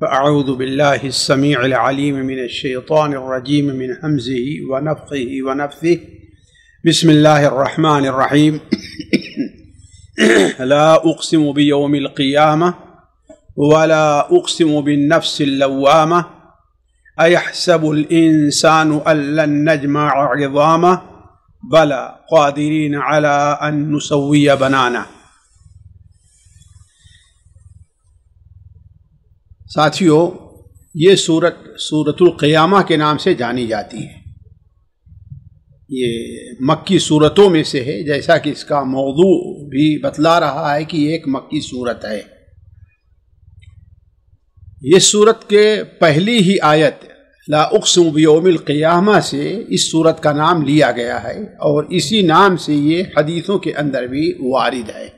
فأعوذ بالله السميع العليم من الشيطان الرجيم من همزه ونفخه ونفثه بسم الله الرحمن الرحيم لا أقسم بيوم القيامة ولا أقسم بالنفس اللوامة أيحسب الإنسان أن لن نجمع عظامه بلى قادرين على أن نسوي بنانه۔ ساتھیو، یہ سورۃ القیامہ کے نام سے جانی جاتی ہے۔ یہ مکی سورتوں میں سے ہے، جیسا کہ اس کا موضوع بھی بتلا رہا ہے کہ یہ ایک مکی سورت ہے۔ یہ سورت کے پہلی ہی آیت لا اقسم بیوم القیامہ سے اس سورت کا نام لیا گیا ہے، اور اسی نام سے یہ حدیثوں کے اندر بھی وارد ہے۔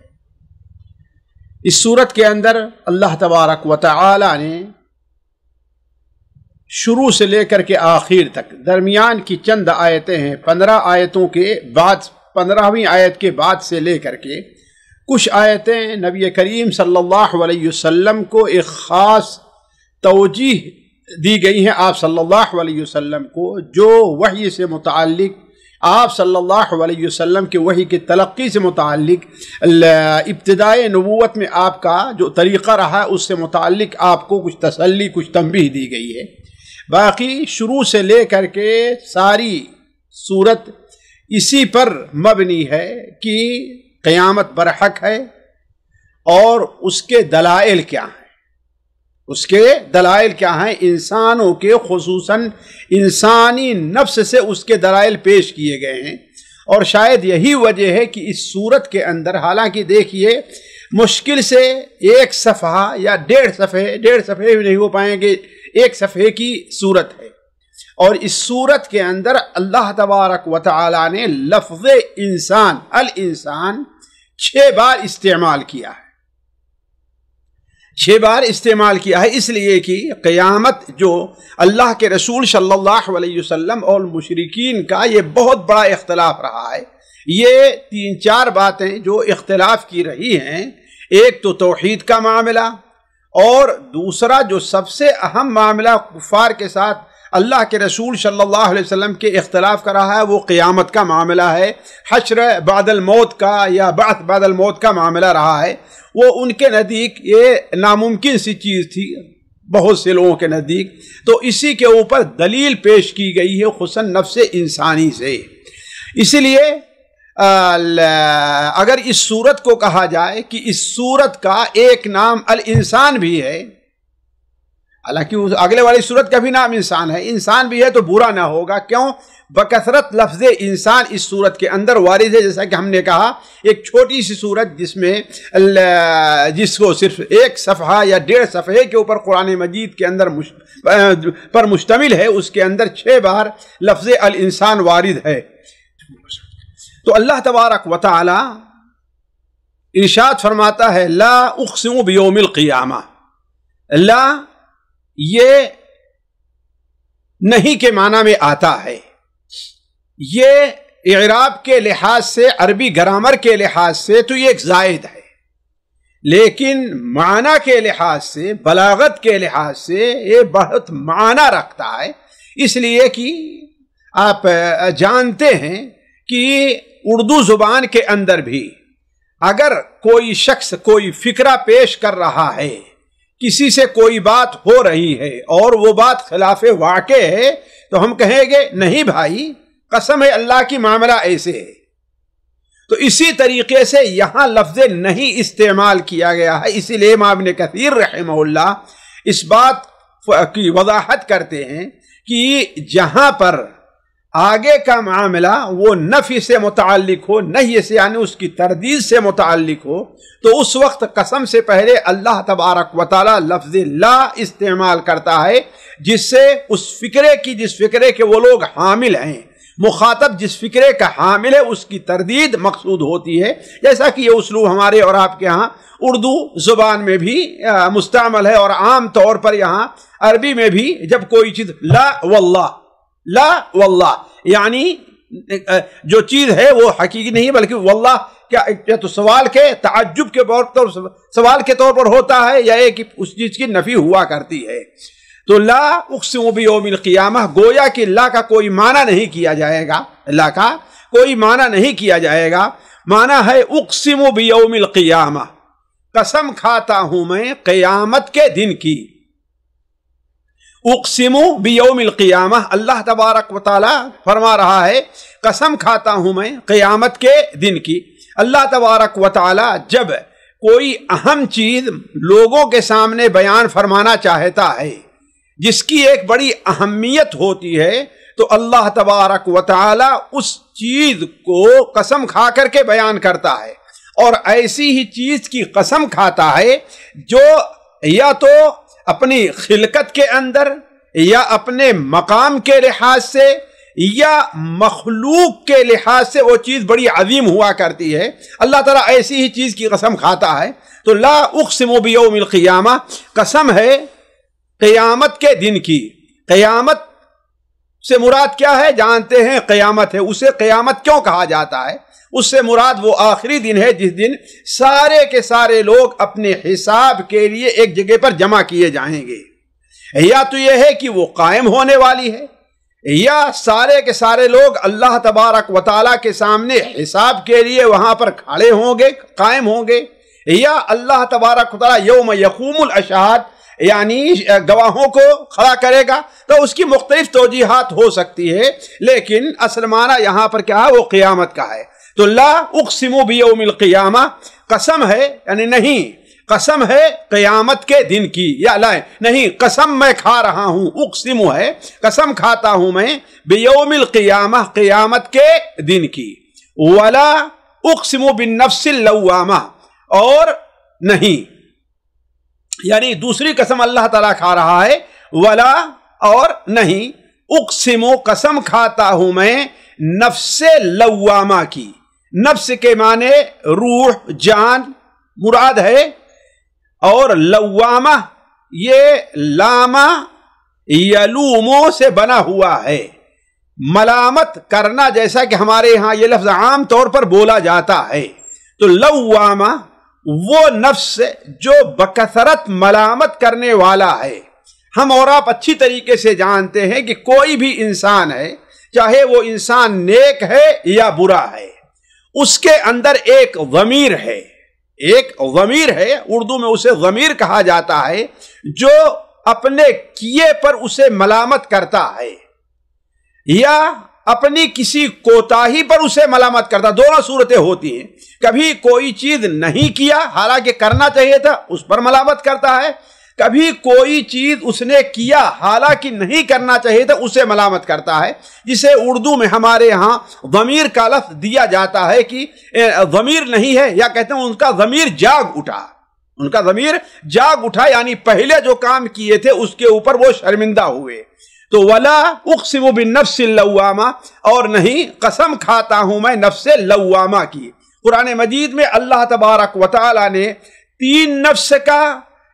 اس صورت کے اندر اللہ تبارک و تعالی نے شروع سے لے کر کے آخر تک درمیان کی چند آیتیں ہیں، 15 آیتوں کے بعد 15ویں آیت کے بعد سے لے کر کے کچھ آیتیں نبی کریم صلی اللہ علیہ وسلم کو ایک خاص توجیہ دی گئی ہیں آپ صلی اللہ علیہ وسلم کو، جو وحی سے متعلق آپ صلی اللہ علیہ وسلم کے وحی کے تلقی سے متعلق ابتدائے نبوت میں آپ کا جو طریقہ رہا اس سے متعلق آپ کو کچھ تسلی، کچھ تنبیہ دی گئی ہے۔ باقی شروع سے لے کر کے ساری صورت اسی پر مبنی ہے کہ قیامت برحق ہے اور اس کے دلائل کیا ہیں۔ اس کے دلائل کیا ہیں؟ انسانوں کے خصوصاً انسانی نفس سے اس کے دلائل پیش کیے گئے ہیں، اور شاید یہی وجہ ہے کہ اس صورت کے اندر، حالانکہ دیکھیے مشکل سے ایک صفحہ یا ڈیڑھ صفحے بھی نہیں ہو پائیں گے، ایک صفحے کی صورت ہے، اور اس صورت کے اندر اللہ تبارک و تعالی نے لفظ انسان، الانسان 6 بار استعمال کیا ہے۔ 6 بار استعمال کیا ہے، اس لیے کہ قیامت جو اللہ کے رسول صلی اللہ علیہ وسلم اور مشرکین کا یہ بہت بڑا اختلاف رہا ہے۔ یہ 3-4 باتیں جو اختلاف کی رہی ہیں، ایک تو توحید کا معاملہ، اور دوسرا جو سب سے اہم معاملہ کفار کے ساتھ اللہ کے رسول صلی اللہ علیہ وسلم کے اختلاف کا رہا ہے، وہ قیامت کا معاملہ ہے، حشر بعد الموت کا یا بعث بعد الموت کا معاملہ رہا ہے۔ وہ ان کے نزدیک یہ ناممکن سی چیز تھی، بہت سے لوگوں کے نزدیک، تو اسی کے اوپر دلیل پیش کی گئی ہے خصوصاً نفس انسانی سے۔ اسی لیے اگر اس صورت کو کہا جائے کہ اس صورت کا ایک نام الانسان بھی ہے، حالانکہ اگلے والی صورت کا بھی نام انسان ہے، انسان بھی ہے تو برا نہ ہوگا، کیوں؟ بکثرت لفظ انسان اس صورت کے اندر وارد ہے، جیسا کہ ہم نے کہا ایک چھوٹی سی صورت جس کو صرف ایک صفحہ یا ڈیڑھ صفحے کے اوپر قرآن مجید کے اندر پر مشتمل ہے، اس کے اندر 6 بار لفظ الانسان وارد ہے۔ تو اللہ تبارک و تعالی ارشاد فرماتا ہے لا اقسم بیوم القیامہ۔ لا یہ نہیں کے معنی میں آتا ہے، یہ اعراب کے لحاظ سے، عربی گرامر کے لحاظ سے تو یہ ایک زائد ہے، لیکن معنی کے لحاظ سے، بلاغت کے لحاظ سے یہ بہت معنی رکھتا ہے، اس لیے کہ آپ جانتے ہیں کہ اردو زبان کے اندر بھی اگر کوئی شخص کوئی فکرہ پیش کر رہا ہے، کسی سے کوئی بات ہو رہی ہے اور وہ بات خلاف واقع ہے، تو ہم کہیں گے نہیں بھائی، قسم ہے اللہ کی معاملہ ایسے ہے۔ تو اسی طریقے سے یہاں لفظ نہیں استعمال کیا گیا ہے، اسی لیے امام ابن کثیر رحمہ اللہ اس بات کی وضاحت کرتے ہیں کہ جہاں پر آگے کا معاملہ وہ نفی سے متعلق ہو، نہی سے یعنی اس کی تردید سے متعلق ہو، تو اس وقت قسم سے پہلے اللہ تبارک و تعالی لفظ لا استعمال کرتا ہے، جس سے اس فکرے کی، جس فکرے کے وہ لوگ حامل ہیں، مخاطب جس فکرے کا حامل ہے، اس کی تردید مقصود ہوتی ہے، جیسا کہ یہ اسلوب ہمارے اور آپ کے ہاں اردو زبان میں بھی مستعمل ہے، اور عام طور پر یہاں عربی میں بھی جب کوئی چیز لا واللہ، لا واللہ یعنی جو چیز ہے وہ حقیقی نہیں بلکہ واللہ کیا تو سوال کے تعجب کے سوال کے طور پر ہوتا ہے یا ایک اس چیز کی نفی ہوا کرتی ہے؟ تو لا اقسم بیوم القیامہ گویا کہ اللہ کا کوئی معنی نہیں کیا جائے گا، اللہ کا کوئی معنی نہیں کیا جائے گا، معنی ہے اقسم بیوم القیامہ، قسم کھاتا ہوں میں قیامت کے دن کی۔ اقسم بیوم القیامہ، اللہ تبارک و تعالی فرما رہا ہے قسم کھاتا ہوں میں قیامت کے دن کی۔ اللہ تبارک و تعالی جب کوئی اہم چیز لوگوں کے سامنے بیان فرمانا چاہتا ہے جس کی ایک بڑی اہمیت ہوتی ہے تو اللہ تبارک و تعالی اس چیز کو قسم کھا کر کے بیان کرتا ہے، اور ایسی ہی چیز کی قسم کھاتا ہے جو یا تو اپنی خلقت کے اندر یا اپنے مقام کے لحاظ سے یا مخلوق کے لحاظ سے وہ چیز بڑی عظیم ہوا کرتی ہے، اللہ تعالیٰ ایسی ہی چیز کی قسم کھاتا ہے۔ تو لا اقسم بیوم القیامہ قسم ہے قیامت کے دن کی۔ قیامت سے مراد کیا ہے؟ جانتے ہیں قیامت ہے، اسے قیامت کیوں کہا جاتا ہے؟ اس سے مراد وہ آخری دن ہے جس دن سارے کے سارے لوگ اپنے حساب کے لیے ایک جگہ پر جمع کیے جائیں گے۔ یا تو یہ ہے کہ وہ قائم ہونے والی ہے، یا سارے کے سارے لوگ اللہ تبارک و تعالیٰ کے سامنے حساب کے لیے وہاں پر کھڑے ہوں گے، قائم ہوں گے، یا اللہ تبارک و تعالیٰ یوم یقوم الاشہاد یعنی گواہوں کو کھڑا کرے گا۔ تو اس کی مختلف توجیحات ہو سکتی ہے، لیکن اصل معنی یہاں پر کیا ہے؟ وہ قیامت کا ہے۔ تو لا اقسم بیوم القیامہ قسم ہے، یعنی نہیں قسم ہے قیامت کے دن کی، یا نہیں قسم میں کھا رہا ہوں، اقسم ہے قسم کھاتا ہوں میں بیوم القیامہ قیامت کے دن کی۔ ولا اقسم بالنفس اللوامہ، اور نہیں، یعنی دوسری قسم اللہ تعالیٰ کھا رہا ہے، ولا اور نہیں، اقسم قسم کھاتا ہوں میں نفس لوامہ کی۔ نفس کے معنی روح، جان مراد ہے، اور لوامہ یہ لامہ یلوموں سے بنا ہوا ہے، ملامت کرنا، جیسا کہ ہمارے ہاں یہ لفظ عام طور پر بولا جاتا ہے۔ تو لوامہ وہ نفس جو بکثرت ملامت کرنے والا ہے۔ ہم اور آپ اچھی طریقے سے جانتے ہیں کہ کوئی بھی انسان ہے، چاہے وہ انسان نیک ہے یا برا ہے، اس کے اندر ایک ضمیر ہے، ایک ضمیر ہے، اردو میں اسے ضمیر کہا جاتا ہے، جو اپنے کیے پر اسے ملامت کرتا ہے یا اپنی کسی کوتاہی پر اسے ملامت کرتا۔ دونوں صورتیں ہوتی ہیں، کبھی کوئی چیز نہیں کیا حالانکہ کرنا چاہیے تھا اس پر ملامت کرتا ہے، کبھی کوئی چیز اس نے کیا حالانکہ نہیں کرنا چاہیے تھا اسے ملامت کرتا ہے، جسے اردو میں ہمارے ہاں ضمیر کا لفظ دیا جاتا ہے کہ ضمیر نہیں ہے، یا کہتے ہیں ان کا ضمیر جاگ اٹھا، ان کا ضمیر جاگ اٹھا، یعنی پہلے جو کام کیے تھے اس کے اوپر وہ شرمندہ ہوئے۔ تو ولا اقسم بالنفس اللوامہ، اور نہیں قسم کھاتا ہوں میں نفس لوامہ کی۔ قرآن مجید میں اللہ تبارک و تعالی نے تین نفس کا،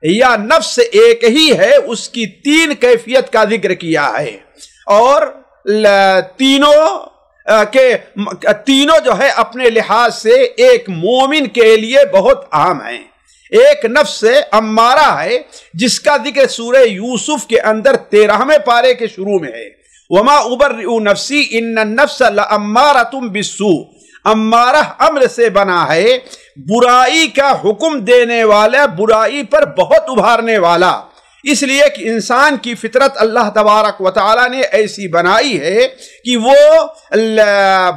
یا نفس ایک ہی ہے اس کی تین کیفیت کا ذکر کیا ہے، اور تینوں جو ہے اپنے لحاظ سے ایک مومن کے لیے بہت اہم ہیں۔ ایک نفس امارہ ہے جس کا ذکر سورہ یوسف کے اندر 13ویں پارے کے شروع میں ہے، وما ابرئ نفسی ان النفس لامارۃ بالسوء۔ امارہ امر سے بنا ہے، برائی کا حکم دینے والا، برائی پر بہت ابھارنے والا، اس لیے کہ انسان کی فطرت اللہ تبارک و تعالی نے ایسی بنائی ہے کہ وہ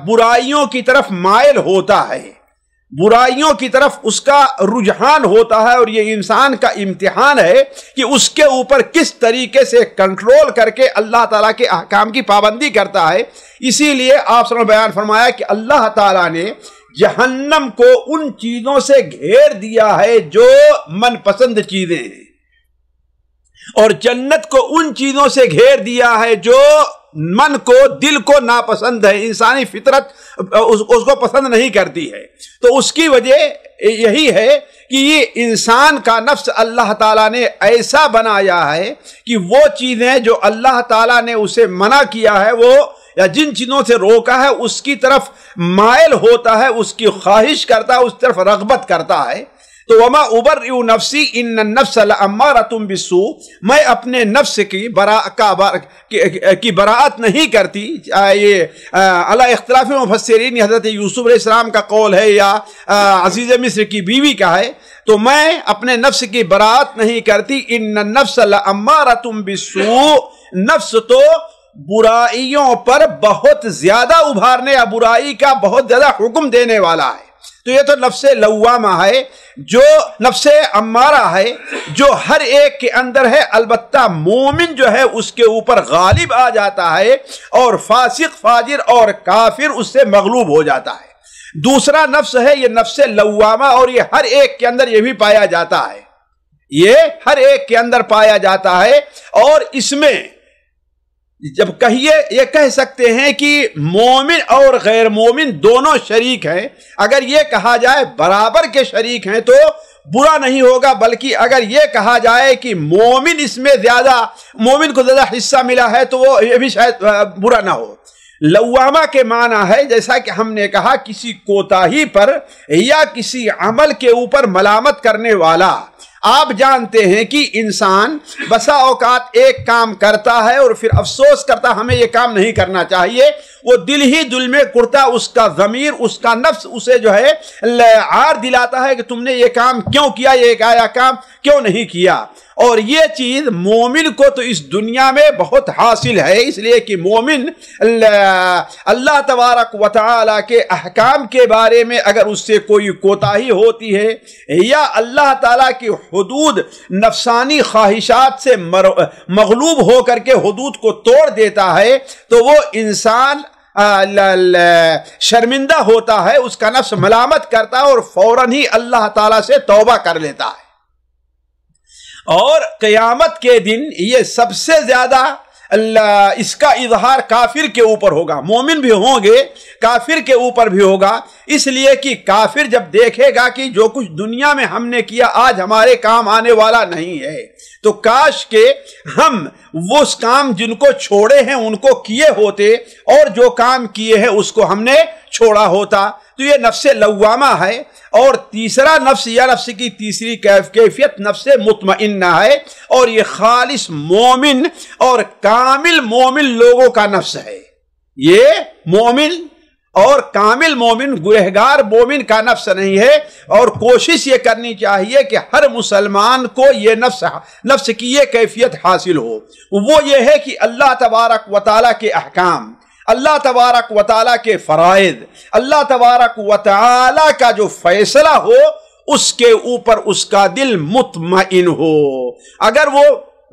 برائیوں کی طرف مائل ہوتا ہے، برائیوں کی طرف اس کا رجحان ہوتا ہے، اور یہ انسان کا امتحان ہے کہ اس کے اوپر کس طریقے سے کنٹرول کر کے اللہ تعالیٰ کے احکام کی پابندی کرتا ہے۔ اسی لیے آپ نے بیان فرمایا کہ اللہ تعالیٰ نے جہنم کو ان چیزوں سے گھیر دیا ہے جو من پسند چیزیں ہیں، اور جنت کو ان چیزوں سے گھیر دیا ہے جو من کو، دل کو ناپسند ہے، انسانی فطرت اس کو پسند نہیں کرتی ہے۔ تو اس کی وجہ یہی ہے کہ یہ انسان کا نفس اللہ تعالیٰ نے ایسا بنایا ہے کہ وہ چیزیں جو اللہ تعالیٰ نے اسے منع کیا ہے وہ یا جن چیزوں سے روکا ہے اس کی طرف مائل ہوتا ہے، اس کی خواہش کرتا ہے، اس طرف رغبت کرتا ہے. تو وما ابرئ نفسی ان النفس لامارۃ بالسوء، میں اپنے نفس کی براءت نہیں کرتی. یہ علی اختلاف مفسرین حضرت یوسف علیہ السلام کا قول ہے یا عزیز مصر کی بیوی کا ہے. تو میں اپنے نفس کی براءت نہیں کرتی. ان النفس لامارۃ بالسوء، نفس تو برائیوں پر بہت زیادہ ابھارنے یا برائی کا بہت زیادہ حکم دینے والا ہے. تو یہ تو نفس لوامہ ہے، جو نفس امارہ ہے، جو ہر ایک کے اندر ہے. البتہ مومن جو ہے اس کے اوپر غالب آ جاتا ہے اور فاسق، فاجر اور کافر اس سے مغلوب ہو جاتا ہے. دوسرا نفس ہے یہ نفس لوامہ، اور یہ ہر ایک کے اندر یہ بھی پایا جاتا ہے، یہ ہر ایک کے اندر پایا جاتا ہے. اور اس میں جب کہیے یہ کہہ سکتے ہیں کہ مومن اور غیر مومن دونوں شریک ہیں. اگر یہ کہا جائے برابر کے شریک ہیں تو برا نہیں ہوگا، بلکہ اگر یہ کہا جائے کہ مومن اس میں زیادہ، مومن کو زیادہ حصہ ملا ہے تو وہ یہ بھی شاید برا نہ ہو. لوامہ کے معنی ہے جیسا کہ ہم نے کہا کسی کوتاہی پر یا کسی عمل کے اوپر ملامت کرنے والا. آپ جانتے ہیں کہ انسان بسا اوقات ایک کام کرتا ہے اور پھر افسوس کرتا ہمیں یہ کام نہیں کرنا چاہیے. وہ دل ہی دل میں کرتا، اس کا ضمیر، اس کا نفس اسے جو ہے عار دلاتا ہے کہ تم نے یہ کام کیوں کیا، یہ آیا کام کیوں نہیں کیا. اور یہ چیز مومن کو تو اس دنیا میں بہت حاصل ہے، اس لیے کہ مومن اللہ تبارک و تعالی کے احکام کے بارے میں اگر اس سے کوئی کوتاہی ہوتی ہے یا اللہ تعالیٰ کی حدود نفسانی خواہشات سے مغلوب ہو کر کے حدود کو توڑ دیتا ہے تو وہ انسان شرمندہ ہوتا ہے، اس کا نفس ملامت کرتا ہے اور فوراً ہی اللہ تعالیٰ سے توبہ کر لیتا ہے. اور قیامت کے دن یہ سب سے زیادہ اس کا اظہار کافر کے اوپر ہوگا. مومن بھی ہوں گے، کافر کے اوپر بھی ہوگا، اس لیے کہ کافر جب دیکھے گا کہ جو کچھ دنیا میں ہم نے کیا آج ہمارے کام آنے والا نہیں ہے، تو کاش کہ ہم وہ اس کام جن کو چھوڑے ہیں ان کو کیے ہوتے اور جو کام کیے ہیں اس کو ہم نے چھوڑا ہوتا. تو یہ نفس لوامہ ہے. اور تیسرا نفس یا نفس کی تیسری کیفیت نفس مطمئنہ ہے، اور یہ خالص مومن اور کامل مومن لوگوں کا نفس ہے. یہ مومن اور کامل مومن، گنہگار مومن کا نفس نہیں ہے. اور کوشش یہ کرنی چاہیے کہ ہر مسلمان کو یہ نفس کی یہ کیفیت حاصل ہو. وہ یہ ہے کہ اللہ تبارک و تعالیٰ کے احکام، اللہ تبارک و تعالیٰ کے فرائض، اللہ تبارک و تعالیٰ کا جو فیصلہ ہو اس کے اوپر اس کا دل مطمئن ہو. اگر وہ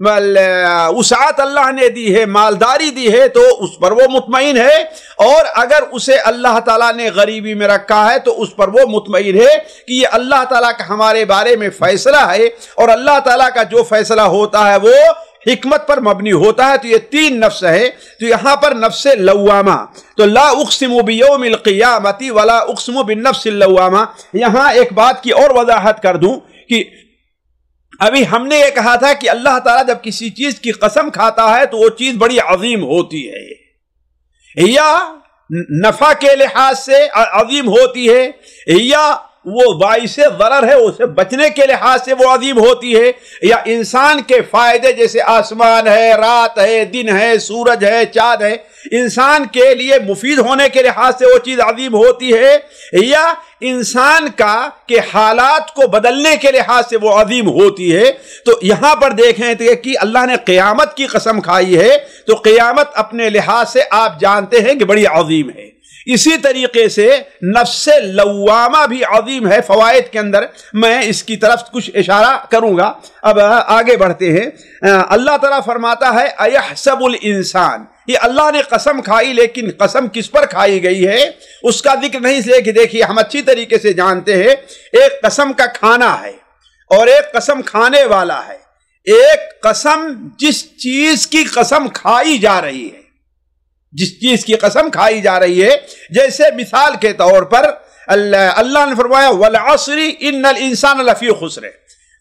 وسعت اللہ نے دی ہے، مالداری دی ہے، تو اس پر وہ مطمئن ہے. اور اگر اسے اللہ تعالیٰ نے غریبی میں رکھا ہے تو اس پر وہ مطمئن ہے کہ یہ اللہ تعالیٰ کا ہمارے بارے میں فیصلہ ہے، اور اللہ تعالیٰ کا جو فیصلہ ہوتا ہے وہ حکمت پر مبنی ہوتا ہے. تو یہ تین نفس ہے. تو یہاں پر نفس لوامہ، تو لا اقسم بیوم القیامت ولا اقسم بالنفس اللوامہ. یہاں ایک بات کی اور وضاحت کر دوں کہ ابھی ہم نے یہ کہا تھا کہ اللہ تعالیٰ جب کسی چیز کی قسم کھاتا ہے تو وہ چیز بڑی عظیم ہوتی ہے، یا نفع کے لحاظ سے عظیم ہوتی ہے، یا وہ باعث ضرر ہے اسے بچنے کے لحاظ سے وہ عظیم ہوتی ہے، یا انسان کے فائدے جیسے آسمان ہے، رات ہے، دن ہے، سورج ہے، چاند ہے، انسان کے لیے مفید ہونے کے لحاظ سے وہ چیز عظیم ہوتی ہے، یا انسان کے حالات کو بدلنے کے لحاظ سے وہ عظیم ہوتی ہے. تو یہاں پر دیکھیں کہ اللہ نے قیامت کی قسم کھائی ہے، تو قیامت اپنے لحاظ سے آپ جانتے ہیں کہ بڑی عظیم ہے. اسی طریقے سے نفس لوامہ بھی عظیم ہے. فوائد کے اندر میں اس کی طرف کچھ اشارہ کروں گا. اب آگے بڑھتے ہیں. اللہ تعالیٰ فرماتا ہے اَيَحْسَبُ الْإِنسان، یہ اللہ نے قسم کھائی، لیکن قسم کس پر کھائی گئی ہے اس کا ذکر نہیں، اس لیے کہ دیکھیے ہم اچھی طریقے سے جانتے ہیں ایک قسم کا کھانا ہے اور ایک قسم کھانے والا ہے. ایک قسم جس چیز کی قسم کھائی جا رہی ہے، جس چیز کی قسم کھائی جا رہی ہے، جیسے مثال کے طور پر اللہ نے فرمایا وَالْعَصْرِ إِنَّ الْإِنسَانَ لَفِي خُسْرٍ.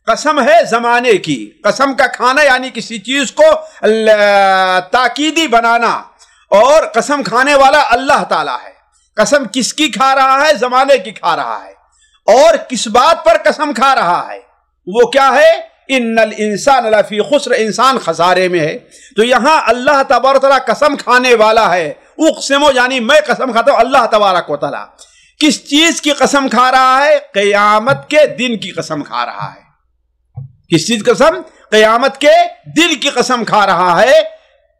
قسم ہے زمانے کی، قسم کا کھانا یعنی کسی چیز کو تاکیدی بنانا اور قسم کھانے والا اللہ تعالیٰ ہے۔ قسم کس کی کھا رہا ہے؟ زمانے کی کھا رہا ہے۔ اور کس بات پر قسم کھا رہا ہے؟ وہ کیا ہے؟ ان الانسان لفی خسر، انسان خسارے میں ہے۔ تو یہاں اللہ تبارک و تعالیٰ قسم کھانے والا ہے۔ اقسم یعنی میں قسم کھاتا ہوں، اللہ تبارک و تعالیٰ کس چیز کی قسم کھا رہا ہے؟ قیامت کے دن کی قسم کھا رہا ہے۔ کس چیز کی قسم؟ قیامت کے دن کی قسم کھا رہا ہے۔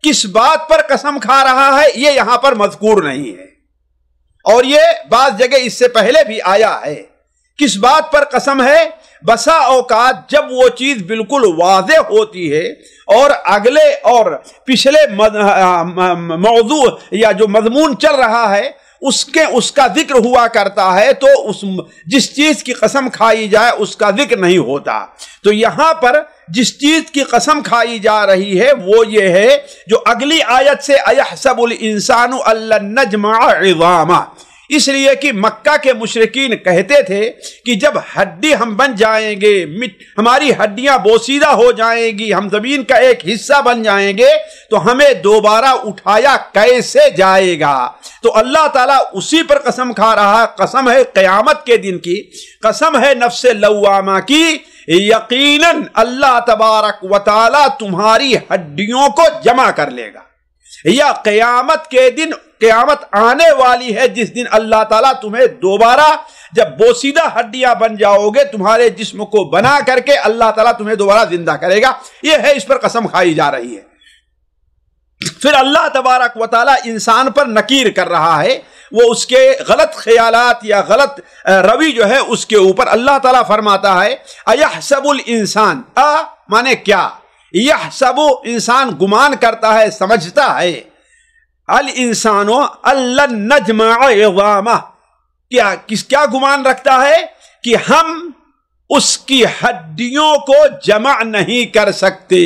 کس بات پر قسم کھا رہا ہے یہ یہاں پر مذکور نہیں ہے، اور یہ بعض جگہ اس سے پہلے بھی آیا ہے۔ کس بات پر قسم ہے؟ بسا اوقات جب وہ چیز بالکل واضح ہوتی ہے اور اگلے اور پچھلے موضوع یا جو مضمون چل رہا ہے اس کا ذکر ہوا کرتا ہے، تو جس چیز کی قسم کھائی جائے اس کا ذکر نہیں ہوتا۔ تو یہاں پر جس چیز کی قسم کھائی جا رہی ہے وہ یہ ہے جو اگلی آیت سے اَيَحْسَبُ الْإِنسَانُ أَلَّن نَّجْمَعَ عِظَامَهُ، اس لیے کہ مکہ کے مشرکین کہتے تھے کہ جب ہڈی ہم بن جائیں گے، ہماری ہڈیاں بوسیدہ ہو جائیں گی، ہم زمین کا ایک حصہ بن جائیں گے، تو ہمیں دوبارہ اٹھایا کیسے جائے گا؟ تو اللہ تعالیٰ اسی پر قسم کھا رہا ہے۔ قسم ہے قیامت کے دن کی، قسم ہے نفس لوامہ کی، یقیناً اللہ تبارک و تعالیٰ تمہاری ہڈیوں کو جمع کر لے گا، یا قیامت کے دن، قیامت آنے والی ہے جس دن اللہ تعالیٰ تمہیں دوبارہ، جب بوسیدہ ہڈیاں بن جاؤ گے، تمہارے جسم کو بنا کر کے اللہ تعالیٰ تمہیں دوبارہ زندہ کرے گا۔ یہ ہے، اس پر قسم کھائی جا رہی ہے۔ پھر اللہ تبارک و تعالیٰ انسان پر نکیر کر رہا ہے، وہ اس کے غلط خیالات یا غلط روی جو ہے اس کے اوپر اللہ تعالیٰ فرماتا ہے اَيَحْسَبُ الْإِنسَانُ، مانے کیا؟ یحسب، انسان گمان کرتا ہے، سمجھتا ہے، الانسان أَلَّن نَّجْمَعَ عِظَامَهُ، کیا گمان رکھتا ہے؟ کہ ہم اس کی ہڈیوں کو جمع نہیں کر سکتے۔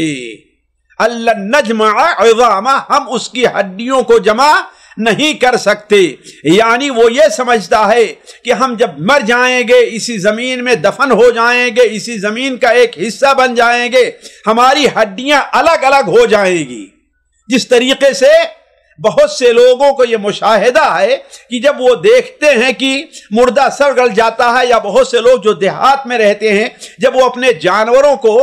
أَلَّن نَّجْمَعَ عِظَامَهُ، ہم اس کی ہڈیوں کو جمع نہیں کر سکتے۔ یعنی وہ یہ سمجھتا ہے کہ ہم جب مر جائیں گے، اسی زمین میں دفن ہو جائیں گے، اسی زمین کا ایک حصہ بن جائیں گے، ہماری ہڈیاں الگ الگ ہو جائیں گی۔ جس طریقے سے بہت سے لوگوں کو یہ مشاہدہ ہے کہ جب وہ دیکھتے ہیں کہ مردہ سر گل جاتا ہے، یا بہت سے لوگ جو دیہات میں رہتے ہیں جب وہ اپنے جانوروں کو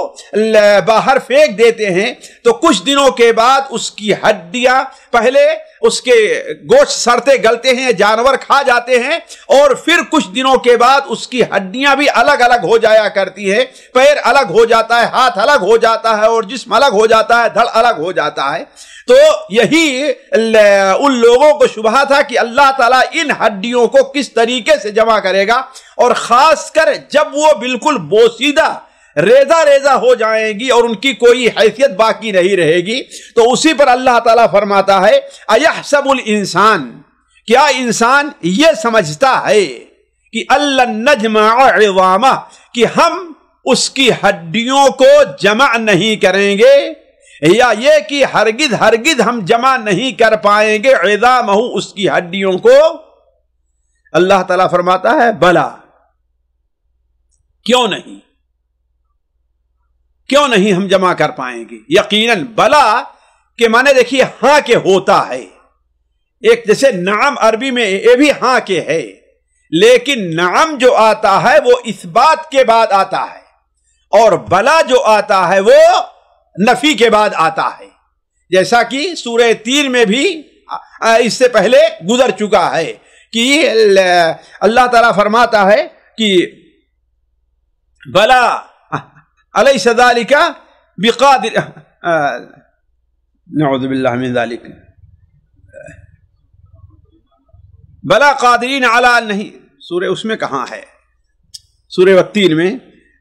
باہر پھینک دیتے ہیں تو کچھ دنوں کے بعد اس کی ہڈیاں، پہلے اس کے گوشت سڑتے گلتے ہیں، جانور کھا جاتے ہیں، اور پھر کچھ دنوں کے بعد اس کی ہڈیاں بھی الگ الگ ہو جایا کرتی ہیں، پیر الگ ہو جاتا ہے، ہاتھ الگ ہو جاتا ہے، اور جسم الگ ہو جاتا ہے، دھڑ الگ ہو جاتا ہے۔ تو یہی ان لوگوں کو شبہ تھا کہ اللہ تعالیٰ ان ہڈیوں کو کس طریقے سے جمع کرے گا، اور خاص کر جب وہ بالکل بوسیدہ ریزہ ریزہ ہو جائیں گی اور ان کی کوئی حیثیت باقی نہیں رہے گی، تو اسی پر اللہ تعالیٰ فرماتا ہے اَيَحْسَبُ الْإِنسَانُ، کیا انسان یہ سمجھتا ہے کہ أَلَّن نَّجْمَعَ عِظَامَهُ، کہ ہم اس کی ہڈیوں کو جمع نہیں کریں گے، یا یہ کہ ہرگز ہرگز ہم جمع نہیں کر پائیں گے عظامہ، اس کی ہڈیوں کو؟ اللہ تعالیٰ فرماتا ہے بلا، کیوں نہیں، کیوں نہیں ہم جمع کر پائیں گے؟ یقیناً بلا کے معنی دیکھیے ہاں کے ہوتا ہے، ایک جیسے نعم عربی میں یہ بھی ہاں کے ہے، لیکن نعم جو آتا ہے وہ اس بات کے بعد آتا ہے، اور بلا جو آتا ہے وہ نفی کے بعد آتا ہے، جیسا کہ سورہ تین میں بھی اس سے پہلے گزر چکا ہے کہ اللہ تعالیٰ فرماتا ہے کہ بلا الیس ذالک بقادر، نعوذ باللہ من ذالک، بلا قادرین علی، نہیں سورہ اس میں کہاں ہے، سورہ والتین میں،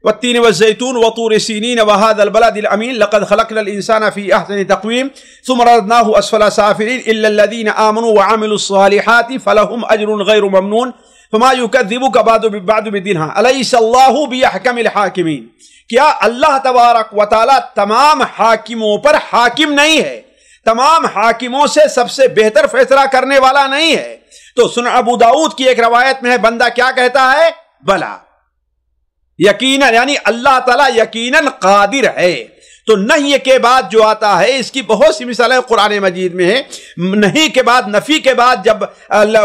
والتین والزیتون وطور سینین وهذا البلد الامین لقد خلقنا الانسان فی احسن تقویم ثم رددناه اسفل سافلین الا الذین آمنوا وعملوا الصالحات فلهم اجر غیر ممنون فما يكذبك بعد بدینها الیس اللہ باحکم الحاکمین، کیا اللہ تبارک و تعالی تمام حاکموں پر حاکم نہیں ہے، تمام حاکموں سے سب سے بہتر فیصلہ کرنے والا نہیں ہے؟ تو سنن ابو داؤد کی ایک روایت میں ہے، بندہ کیا کہتا ہے؟ بلا، یقیناً، یعنی اللہ تعالیٰ یقیناً قادر ہے۔ تو نہیں کے بعد جو آتا ہے اس کی بہت سی مثالیں قرآن مجید میں ہے. نہیں کے بعد، نفی کے بعد جب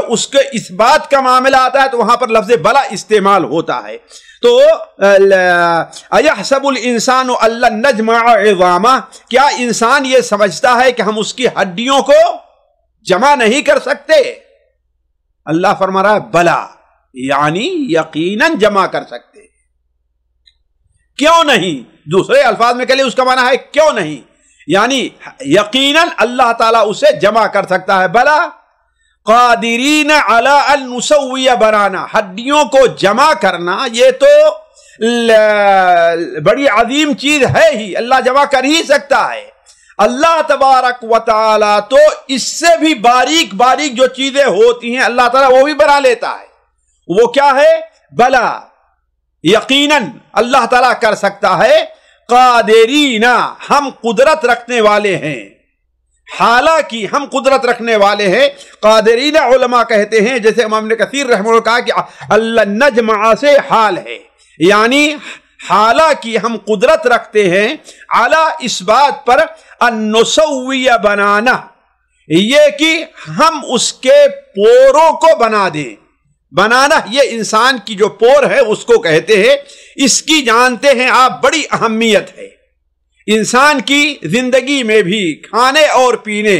اس کے اس بات کا معاملہ آتا ہے تو وہاں پر لفظ بلا استعمال ہوتا ہے. تو اَيَحْسَبُ الْإِنسَانُ أَلَّن نَجْمَعَ عِظَامَهُ، کیا انسان یہ سمجھتا ہے کہ ہم اس کی ہڈیوں کو جمع نہیں کر سکتے؟ اللہ فرما رہا ہے بلا، یعنی یقیناً جمع کر سکتے. کیوں نہیں؟ دوسرے الفاظ میں کہ اس کا معنی ہے کیوں نہیں، یعنی یقیناً اللہ تعالیٰ اسے جمع کر سکتا ہے. بلا قادرین علی ان نسوی بنانا، ہڈیوں کو جمع کرنا یہ تو بڑی عظیم چیز ہے ہی، اللہ جمع کر ہی سکتا ہے. اللہ تبارک و تعالی تو اس سے بھی باریک باریک جو چیزیں ہوتی ہیں اللہ تعالیٰ وہ بھی بنا لیتا ہے. وہ کیا ہے؟ بلا، یقیناً اللہ تعالیٰ کر سکتا ہے. قادرین، ہم قدرت رکھنے والے ہیں، حالانکہ ہم قدرت رکھنے والے ہیں. قادرین علماء کہتے ہیں، جیسے امام ابن کثیر رحمہ اللہ کہا کہ النجمع سے حال ہے، یعنی حالانکہ ہم قدرت رکھتے ہیں علی اس بات پر ان نسوی بنانا، یہ کہ ہم اس کے پوروں کو بنا دیں. بنانا یہ انسان کی جو پور ہے اس کو کہتے ہیں. اس کی جانتے ہیں آپ بڑی اہمیت ہے. انسان کی زندگی میں بھی کھانے اور پینے،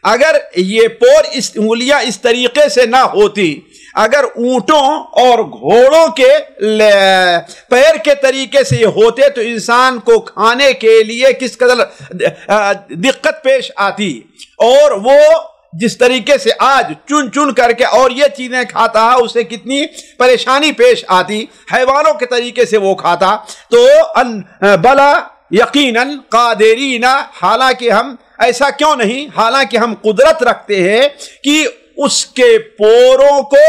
اگر یہ پور اس انگلیاں اس طریقے سے نہ ہوتی، اگر اونٹوں اور گھوڑوں کے پیر کے طریقے سے یہ ہوتے تو انسان کو کھانے کے لیے کس قدر دقت پیش آتی، اور وہ جس طریقے سے آج چن چن کر کے اور یہ چیزیں کھاتا ہے اسے کتنی پریشانی پیش آتی، حیوانوں کے طریقے سے وہ کھاتا. تو بلا یقیناً قادرین، حالانکہ ہم ایسا کیوں نہیں، حالانکہ ہم قدرت رکھتے ہیں کہ اس کے پوروں کو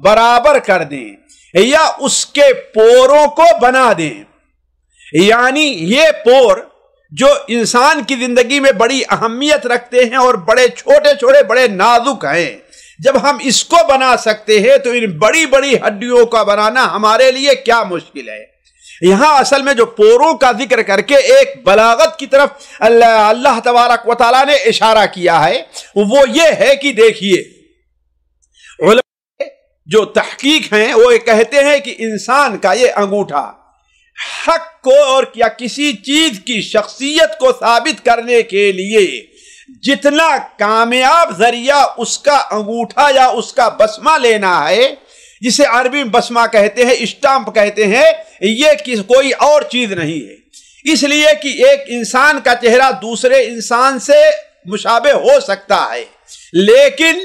برابر کر دیں یا اس کے پوروں کو بنا دیں. یعنی یہ پور جو انسان کی زندگی میں بڑی اہمیت رکھتے ہیں اور بڑے چھوٹے چھوٹے بڑے نازک ہیں، جب ہم اس کو بنا سکتے ہیں تو ان بڑی بڑی ہڈیوں کا بنانا ہمارے لیے کیا مشکل ہے. یہاں اصل میں جو پوروں کا ذکر کر کے ایک بلاغت کی طرف اللہ تبارک و تعالیٰ نے اشارہ کیا ہے، وہ یہ ہے کہ دیکھیے علماء جو تحقیق ہیں وہ کہتے ہیں کہ انسان کا یہ انگوٹھا حق کو اور یا کسی چیز کی شخصیت کو ثابت کرنے کے لیے جتنا کامیاب ذریعہ اس کا انگوٹھا یا اس کا بسمہ لینا ہے، جسے عربی میں بسمہ کہتے ہیں، اسٹامپ کہتے ہیں، یہ کوئی اور چیز نہیں ہے. اس لیے کہ ایک انسان کا چہرہ دوسرے انسان سے مشابہ ہو سکتا ہے، لیکن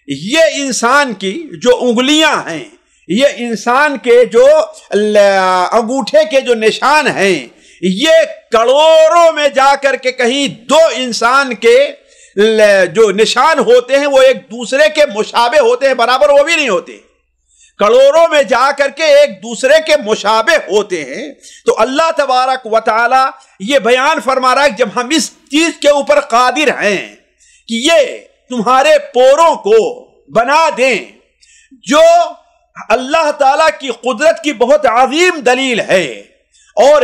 یہ انسان کی جو انگلیاں ہیں، یہ انسان کے جو انگوٹھے کے جو نشان ہیں، یہ کروڑوں میں جا کر کے کہیں دو انسان کے جو نشان ہوتے ہیں وہ ایک دوسرے کے مشابہ ہوتے ہیں، برابر وہ بھی نہیں ہوتے، کروڑوں میں جا کر کے ایک دوسرے کے مشابہ ہوتے ہیں. تو اللہ تبارک و تعالی یہ بیان فرما رہا ہے کہ جب ہم اس چیز کے اوپر قادر ہیں کہ یہ تمہارے پوروں کو بنا دیں، جو اللہ تعالیٰ کی قدرت کی بہت عظیم دلیل ہے اور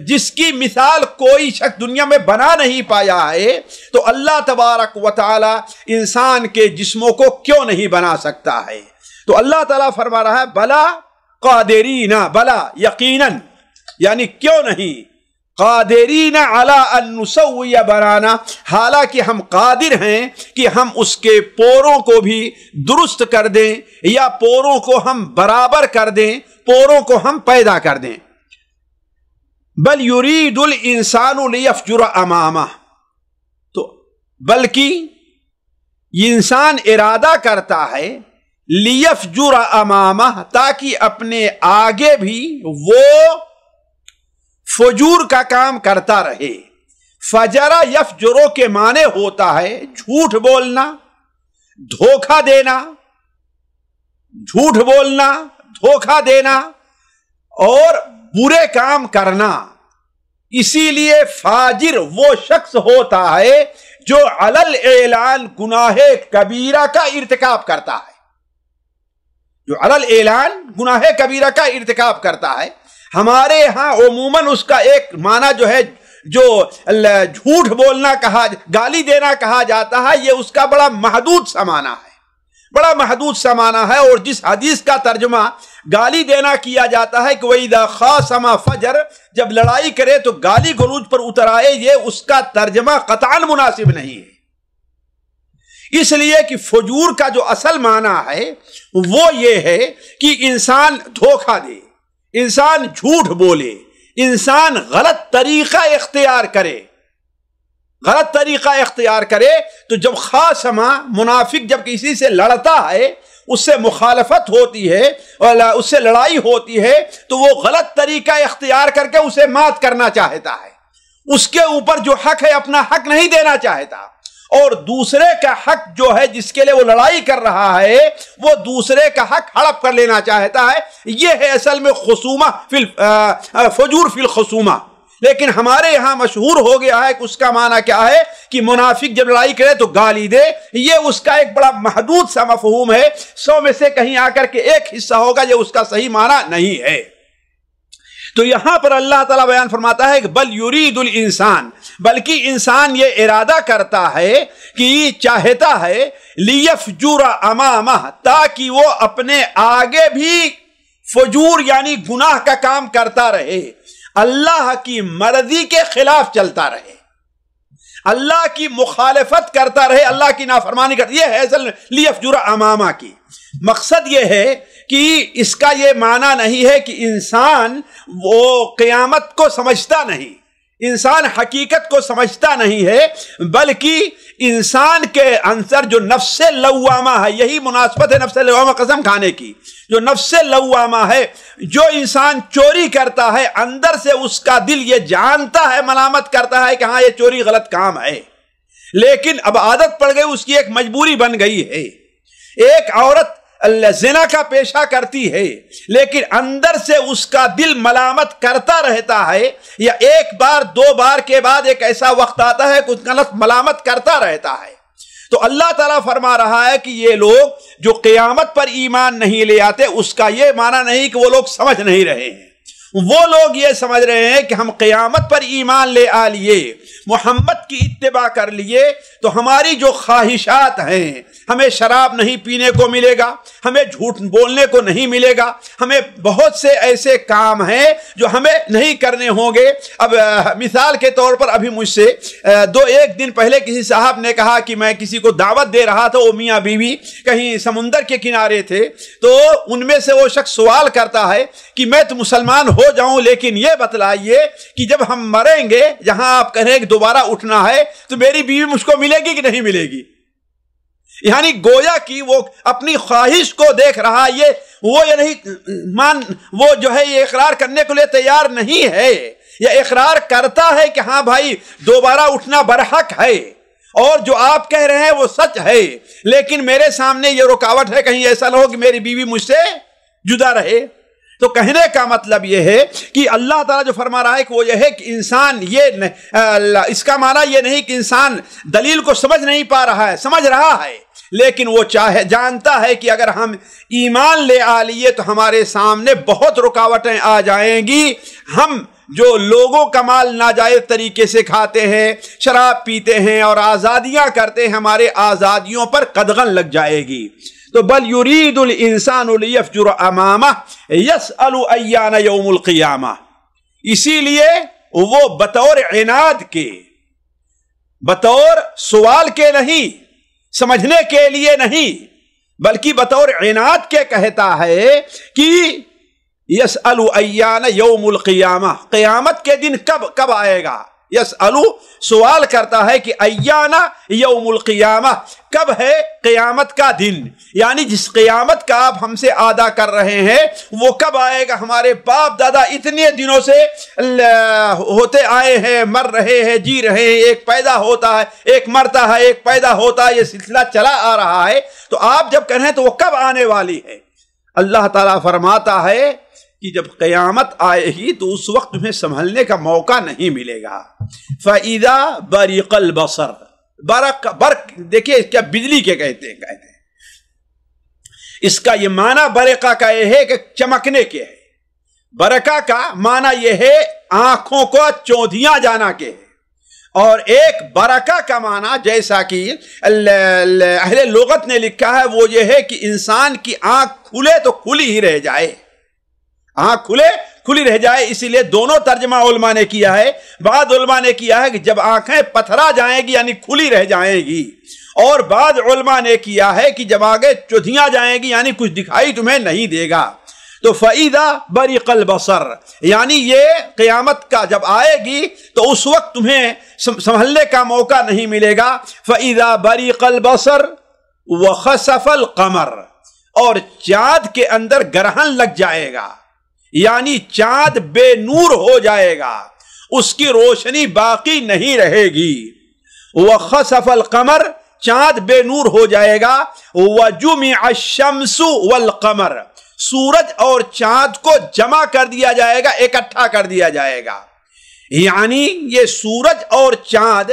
جس کی مثال کوئی شخص دنیا میں بنا نہیں پایا ہے، تو اللہ تبارک و تعالیٰ انسان کے جسموں کو کیوں نہیں بنا سکتا ہے. تو اللہ تعالیٰ فرما رہا ہے بلا قادرین، بلا یقیناً، یعنی کیوں نہیں، قادرین علی ان نسوی بنانا، حالانکہ ہم قادر ہیں کہ ہم اس کے پوروں کو بھی درست کر دیں یا پوروں کو ہم برابر کر دیں، پوروں کو ہم پیدا کر دیں. بل یرید الانسان لیفجر امامہ، تو بلکہ انسان ارادہ کرتا ہے لیفجر امامہ، تاکہ اپنے آگے بھی وہ فجور کا کام کرتا رہے. فجرا یفجرو کے معنی ہوتا ہے جھوٹ بولنا، دھوکہ دینا، جھوٹ بولنا، دھوکہ دینا اور برے کام کرنا. اسی لیے فاجر وہ شخص ہوتا ہے جو علل اعلان گناہ کبیرہ کا ارتکاب کرتا ہے، جو علل اعلان گناہ کبیرہ کا ارتکاب کرتا ہے. ہمارے ہاں عموماً اس کا ایک معنی جو ہے جو جھوٹ بولنا کہا، گالی دینا کہا جاتا ہے، یہ اس کا بڑا محدود سا معنی ہے، بڑا محدود سا معنی ہے۔ اور جس حدیث کا ترجمہ گالی دینا کیا جاتا ہے کہ وَإِذَا خَاصَمَ فَجَرَ، جب لڑائی کرے تو گالی گلوچ پر اتر آئے، یہ اس کا ترجمہ قطعاً مناسب نہیں ہے، اس لیے کہ فجور کا جو اصل معنی ہے وہ یہ ہے کہ انسان دھوکہ دے، انسان جھوٹ بولے، انسان غلط طریقہ اختیار کرے، غلط طریقہ اختیار کرے۔ تو جب خاصما، منافق جب کسی سے لڑتا ہے، اس سے مخالفت ہوتی ہے اور اس سے لڑائی ہوتی ہے، تو وہ غلط طریقہ اختیار کر کے اسے مات کرنا چاہتا ہے، اس کے اوپر جو حق ہے اپنا حق نہیں دینا چاہتا، اور دوسرے کا حق جو ہے جس کے لیے وہ لڑائی کر رہا ہے وہ دوسرے کا حق ہڑپ کر لینا چاہتا ہے۔ یہ ہے اصل میں خصومہ فجور فی الخصومہ۔ لیکن ہمارے یہاں مشہور ہو گیا ہے کہ اس کا معنی کیا ہے کہ منافق جب لڑائی کرے تو گالی دے، یہ اس کا ایک بڑا محدود سا مفہوم ہے، 100 میں سے کہیں آ کر کے ایک حصہ ہوگا، یہ اس کا صحیح معنی نہیں ہے۔ تو یہاں پر اللہ تعالیٰ بیان فرماتا ہے کہ بل یرید الانسان، بلکہ انسان یہ ارادہ کرتا ہے کہ چاہتا ہے لیفجر امامہ، تاکہ وہ اپنے آگے بھی فجور یعنی گناہ کا کام کرتا رہے، اللہ کی مرضی کے خلاف چلتا رہے، اللہ کی مخالفت کرتا رہے، اللہ کی نافرمانی کرتا۔ یہ ہے اصل لیفجر امامہ کی مقصد یہ ہے کہ اس کا یہ معنی نہیں ہے کہ انسان وہ قیامت کو سمجھتا نہیں، انسان حقیقت کو سمجھتا نہیں ہے، بلکہ انسان کے اندر جو نفس لوامہ ہے، یہی مناسبت ہے نفس لوامہ قسم کھانے کی، جو نفس لوامہ ہے، جو انسان چوری کرتا ہے اندر سے اس کا دل یہ جانتا ہے، ملامت کرتا ہے کہ ہاں یہ چوری غلط کام ہے، لیکن اب عادت پڑ گئی، اس کی ایک مجبوری بن گئی ہے۔ ایک عورت زنا کا پیشہ کرتی ہے لیکن اندر سے اس کا دل ملامت کرتا رہتا ہے، یا ایک بار دو بار کے بعد ایک ایسا وقت آتا ہے کہ اس کا نفس ملامت کرتا رہتا ہے۔ تو اللہ تعالیٰ فرما رہا ہے کہ یہ لوگ جو قیامت پر ایمان نہیں لے آتے، اس کا یہ معنی نہیں کہ وہ لوگ سمجھ نہیں رہے ہیں، وہ لوگ یہ سمجھ رہے ہیں کہ ہم قیامت پر ایمان لے آ لیے، محمد کی اتباع کر لیے تو ہماری جو خواہشات ہیں، ہمیں شراب نہیں پینے کو ملے گا، ہمیں جھوٹ بولنے کو نہیں ملے گا، ہمیں بہت سے ایسے کام ہیں جو ہمیں نہیں کرنے ہوں گے۔ اب مثال کے طور پر ابھی مجھ سے ایک دن پہلے کسی صاحب نے کہا کہ میں کسی کو دعوت دے رہا تھا، وہ میاں بیوی کہیں سمندر کے کنارے تھے، تو ان میں سے وہ شخص سوال کرتا ہے کہ میں تو مسلمان ہو جاؤں، لیکن یہ بتلائیے کہ جب ہم مریں گے، جہاں آپ کہیں کہ دوبارہ اٹھنا ہے، تو میری بیوی مجھ کو ملے گی کہ نہیں ملے گی؟ یعنی گویا کہ وہ اپنی خواہش کو دیکھ رہا، وہ جو ہے یہ اقرار کرنے کے لیے تیار نہیں ہے، یا اقرار کرتا ہے کہ ہاں بھائی دوبارہ اٹھنا برحق ہے، اور جو آپ کہہ رہے ہیں وہ سچ ہے، لیکن میرے سامنے یہ رکاوٹ ہے، کہیں ایسا نہ ہو کہ میری بیوی مجھ سے جدا رہے۔ تو کہنے کا مطلب یہ ہے کہ اللہ تعالیٰ جو فرما رہا ہے کہ وہ یہ ہے کہ انسان اس کا معنی یہ نہیں کہ انسان دلیل کو سمجھ نہیں پا رہا ہے، سمجھ رہا ہے، لیکن وہ جانتا ہے کہ اگر ہم ایمان لے آ لیے تو ہمارے سامنے بہت رکاوٹیں آ جائیں گی، ہم جو لوگوں کا مال ناجائز طریقے سے کھاتے ہیں، شراب پیتے ہیں اور آزادیاں کرتے ہیں، ہمارے آزادیوں پر قدغن لگ جائے گی۔ تو بل یرید الانسان لیفجر امامہ یسأل ایان یوم القیامہ، اسی لیے وہ بطور عناد کے، بطور سوال کے نہیں، سمجھنے کے لیے نہیں، بلکہ بطور عناد کے کہتا ہے کہ یسأل ایان یوم القیامہ، قیامت کے دن کب آئے گا؟ یسأل سوال کرتا ہے کہ ایانا یوم القیامہ، کب ہے قیامت کا دن، یعنی جس قیامت کا آپ ہم سے آدھا کر رہے ہیں وہ کب آئے گا؟ ہمارے باپ دادا اتنے دنوں سے ہوتے آئے ہیں، مر رہے ہیں، جی رہے ہیں، ایک پیدا ہوتا ہے، ایک مرتا ہے، ایک پیدا ہوتا ہے، یہ سلسلہ چلا آ رہا ہے، تو آپ جب کہہ رہے ہیں تو وہ کب آنے والی ہے؟ اللہ تعالیٰ فرماتا ہے کہ جب قیامت آئے گی تو اس وقت تمہیں سنبھلنے کا موقع نہیں ملے گا۔ فَإِذَا بَرِقَ الْبَصَرُ، برق دیکھیے کیا بجلی کے کہتے ہیں، اس کا یہ معنی برقہ کا یہ ہے کہ چمکنے کے ہے، برکہ کا معنی یہ ہے آنکھوں کو چوندھیاں جانا کے ہے، اور ایک برکہ کا معنی جیسا کہ اہل لغت نے لکھا ہے وہ یہ ہے کہ انسان کی آنکھ کھلے تو کھلی ہی رہ جائے، آنکھ کھلی رہ جائے۔ اسی لیے دونوں ترجمہ علماء نے کیا ہے۔ بعض علماء نے کیا ہے کہ جب آنکھیں پتھرا جائیں گی یعنی کھلی رہ جائیں گی، اور بعض علماء نے کیا ہے کہ جب آگے چودھیاں جائیں گی یعنی کچھ دکھائی تمہیں نہیں دے گا۔ تو فَإِذَا بَرِقَ الْبَصَرُ یعنی یہ قیامت کا جب آئے گی تو اس وقت تمہیں سنبھلنے کا موقع نہیں ملے گا۔ فَإِذَا بَرِقَ الْبَصَرُ وَخَسَفَ الْقَمَرُ اور چاند کے اندر گرہن لگ جائے گا، یعنی چاند بے نور ہو جائے گا، اس کی روشنی باقی نہیں رہے گی۔ وَخَسَفَ الْقَمَرُ چاند بے نور ہو جائے گا۔ وَجُمِعَ الشَّمْسُ وَالْقَمَرُ سورج اور چاند کو جمع کر دیا جائے گا، اکٹھا کر دیا جائے گا۔ یعنی یہ سورج اور چاند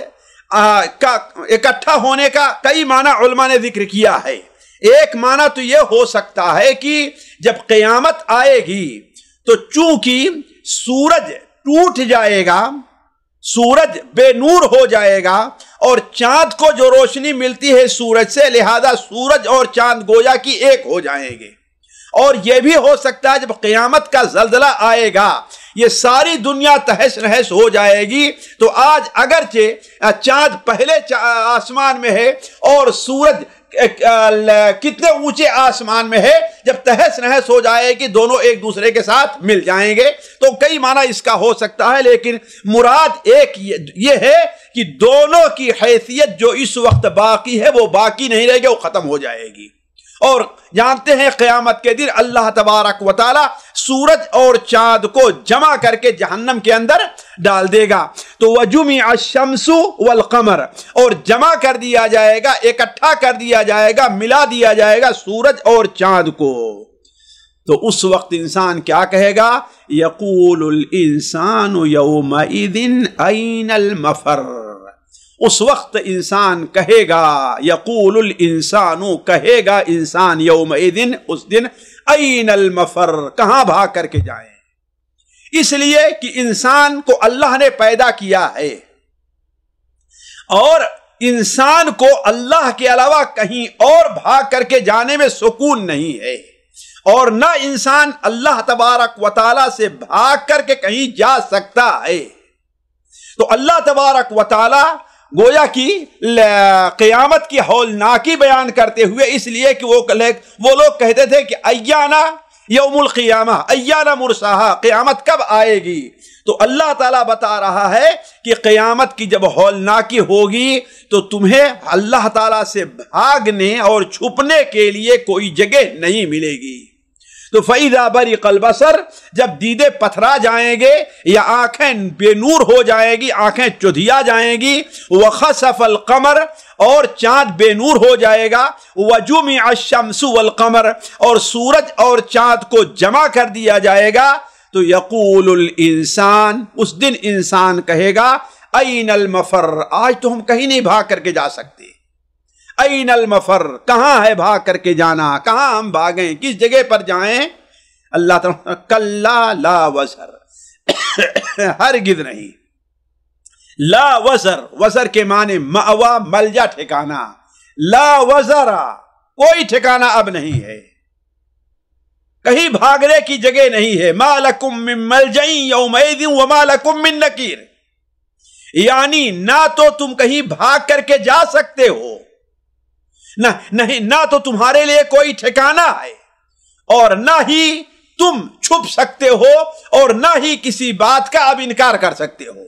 کا اکٹھا ہونے کا کئی معنی علماء نے ذکر کیا ہے۔ ایک معنی تو یہ ہو سکتا ہے کہ جب قیامت آئے گی تو چونکہ سورج ٹوٹ جائے گا، سورج بے نور ہو جائے گا، اور چاند کو جو روشنی ملتی ہے سورج سے، لہذا سورج اور چاند گویا کی ایک ہو جائیں گے۔ اور یہ بھی ہو سکتا ہے جب قیامت کا زلزلہ آئے گا یہ ساری دنیا تہس نہس ہو جائے گی، تو آج اگرچہ چاند پہلے آسمان میں ہے اور سورج کتنے اونچے آسمان میں ہے، جب تہس نہس ہو جائے گی دونوں ایک دوسرے کے ساتھ مل جائیں گے۔ تو کئی معنی اس کا ہو سکتا ہے، لیکن مراد ایک یہ ہے کہ دونوں کی حیثیت جو اس وقت باقی ہے وہ باقی نہیں رہے گی، وہ ختم ہو جائے گی۔ اور جانتے ہیں قیامت کے دن اللہ تبارک و تعالی سورج اور چاند کو جمع کر کے جہنم کے اندر ڈال دے گا۔ تو وَجُمِعَ الشَّمْسُ وَالْقَمَرُ اور جمع کر دیا جائے گا، اکٹھا کر دیا جائے گا، ملا دیا جائے گا سورج اور چاند کو۔ تو اس وقت انسان کیا کہے گا؟ يَقُولُ الْإِنسَانُ يَوْمَئِذٍ أَيْنَ الْمَفَرُّ اس وقت انسان کہے گا، یقول الانسان کہے گا انسان یومئذ اس دن، این المفر کہاں بھاگ کر کے جائیں۔ اس لیے کہ انسان کو اللہ نے پیدا کیا ہے اور انسان کو اللہ کے علاوہ کہیں اور بھاگ کر کے جانے میں سکون نہیں ہے، اور نہ انسان اللہ تبارک و تعالی سے بھاگ کر کے کہیں جا سکتا ہے۔ تو اللہ تبارک و تعالی گویا کی قیامت کی ہولناکی بیان کرتے ہوئے، اس لیے کہ وہ لوگ کہتے تھے کہ ایانا یوم القیامہ، ایانا مرساہا قیامت کب آئے گی؟ تو اللہ تعالیٰ بتا رہا ہے کہ قیامت کی جب ہولناکی ہوگی تو تمہیں اللہ تعالیٰ سے بھاگنے اور چھپنے کے لیے کوئی جگہ نہیں ملے گی۔ تو فَإِذَا بَرِقَ الْبَصَرُ جب دیدے پتھرا جائیں گے یا آنکھیں بے نور ہو جائیں گی، آنکھیں چودھیا جائیں گی، وَخَسَفَ الْقَمَرُ اور چاند بے نور ہو جائے گا، وَجُمِعَ الشَّمْسُ وَالْقَمَرُ اور سورج اور چاند کو جمع کر دیا جائے گا، تو یقول الانسان اس دن انسان کہے گا این المفر آج تو ہم کہیں نہیں بھاگ کر کے جا سکتے، این المفر کہاں ہے بھاگ کر کے جانا، کہاں ہم بھاگیں، کس جگہ پر جائیں؟ اللہ تعالیٰ کلا لا وزر ہرگز نہیں، لا وزر وزر کے معنی مأوا ملجا ٹھکانا، لا وزر کوئی ٹھکانا اب نہیں ہے، کہیں بھاگنے کی جگہ نہیں ہے۔ ما لکم من ملجأ یومئذ وما لکم من نکیر یعنی نہ تو تم کہیں بھاگ کر کے جا سکتے ہو، نہ تو تمہارے لیے کوئی ٹھکانہ ہے، اور نہ ہی تم چھپ سکتے ہو، اور نہ ہی کسی بات کا اب انکار کر سکتے ہو۔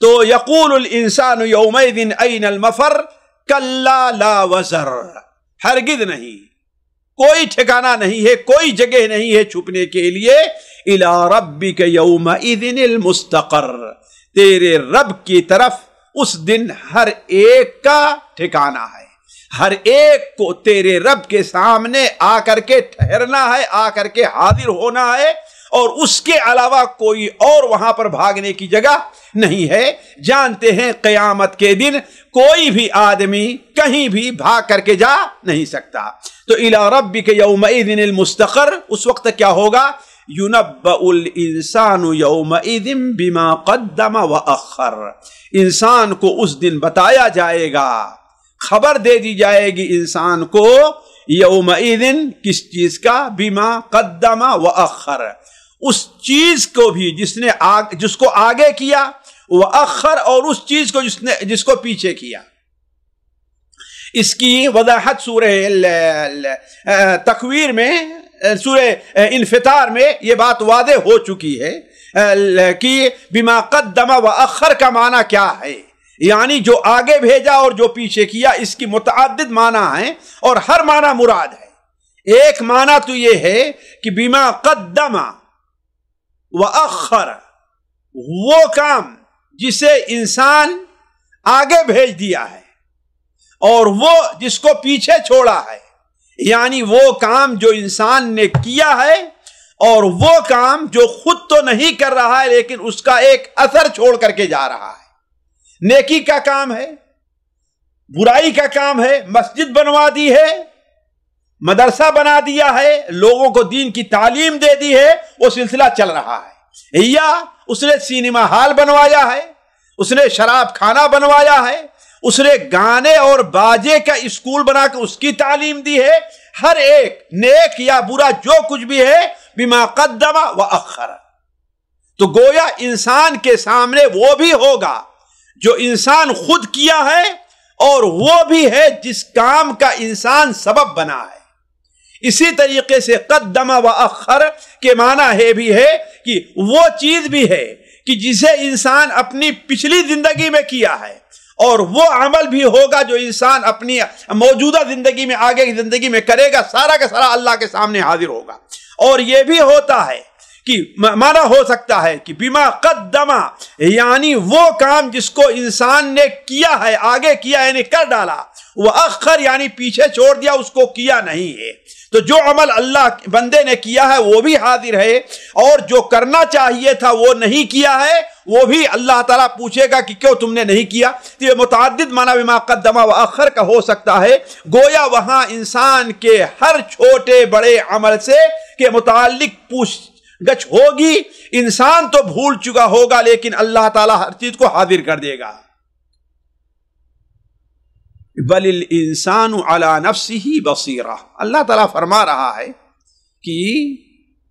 تو یقول الانسان یومئذ این المفر کلا لا وزر ہرگز نہیں، کوئی ٹھکانہ نہیں ہے، کوئی جگہ نہیں ہے چھپنے کے لیے۔ الی ربک یومئذ المستقر تیرے رب کی طرف اس دن ہر ایک کا ٹھکانہ ہے، ہر ایک کو تیرے رب کے سامنے آ کر کے ٹھہرنا ہے، آ کر کے حاضر ہونا ہے، اور اس کے علاوہ کوئی اور وہاں پر بھاگنے کی جگہ نہیں ہے۔ جانتے ہیں قیامت کے دن کوئی بھی آدمی کہیں بھی بھاگ کر کے جا نہیں سکتا۔ تو الی ربک یومئذ المستقر اس وقت کیا ہوگا؟ يُنَبَّأُ الْإِنسَانُ يَوْمَئِذٍ بِمَا قَدَّمَ وَأَخَّرَ، انسان کو اس دن بتایا جائے گا، خبر دے دی جائے گی انسان کو یومئذ کس چیز کا، بما قدم وأخر، اس چیز کو بھی جس کو آگے کیا، وأخر اور اس چیز کو جس کو پیچھے کیا۔ اس کی وضاحت سورہ تکویر میں، سورہ انفطار میں یہ بات واضح ہو چکی ہے کہ بما قدم وأخر کا معنی کیا ہے، یعنی جو آگے بھیجا اور جو پیچھے کیا، اس کی متعدد معنی ہیں اور ہر معنی مراد ہے۔ ایک معنی تو یہ ہے کہ بما قدم وأخر، وہ کام جسے انسان آگے بھیج دیا ہے اور وہ جس کو پیچھے چھوڑا ہے، یعنی وہ کام جو انسان نے کیا ہے اور وہ کام جو خود تو نہیں کر رہا ہے لیکن اس کا ایک اثر چھوڑ کر کے جا رہا ہے۔ نیکی کا کام ہے، برائی کا کام ہے، مسجد بنوا دی ہے، مدرسہ بنا دیا ہے، لوگوں کو دین کی تعلیم دے دی ہے، وہ سلسلہ چل رہا ہے، یا اس نے سینما ہال بنوایا ہے، اس نے شراب خانہ بنوایا ہے، اس نے گانے اور باجے کا اسکول بنا کے اس کی تعلیم دی ہے۔ ہر ایک نیک یا برا جو کچھ بھی ہے بما قدم وأخر، تو گویا انسان کے سامنے وہ بھی ہوگا جو انسان خود کیا ہے اور وہ بھی ہے جس کام کا انسان سبب بنا ہے۔ اسی طریقے سے قدم وأخر کے معنی ہے بھی ہے کہ وہ چیز بھی ہے کہ جسے انسان اپنی پچھلی زندگی میں کیا ہے، اور وہ عمل بھی ہوگا جو انسان اپنی موجودہ زندگی میں، آگے کی زندگی میں کرے گا، سارا کا سارا اللہ کے سامنے حاضر ہوگا۔ اور یہ بھی ہوتا ہے کہ معنی ہو سکتا ہے کہ بما قدم، یعنی وہ کام جس کو انسان نے کیا ہے، آگے کیا یعنی کر ڈالا، وأخر یعنی پیچھے چھوڑ دیا، اس کو کیا نہیں ہے۔ تو جو عمل اللہ بندے نے کیا ہے وہ بھی حاضر ہے، اور جو کرنا چاہیے تھا وہ نہیں کیا ہے وہ بھی اللہ تعالیٰ پوچھے گا کہ کیوں تم نے نہیں کیا۔ تو یہ متعدد معنی بما قدم وأخر کا ہو سکتا ہے، گویا وہاں انسان کے ہر چھوٹے بڑے عمل سے کے متعلق پوچھ گچھ ہوگی۔ انسان تو بھول چکا ہوگا لیکن اللہ تعالیٰ ہر چیز کو حاضر کر دے گا۔ بل الانسان علی نفسہ بصیرہ، اللہ تعالیٰ فرما رہا ہے کہ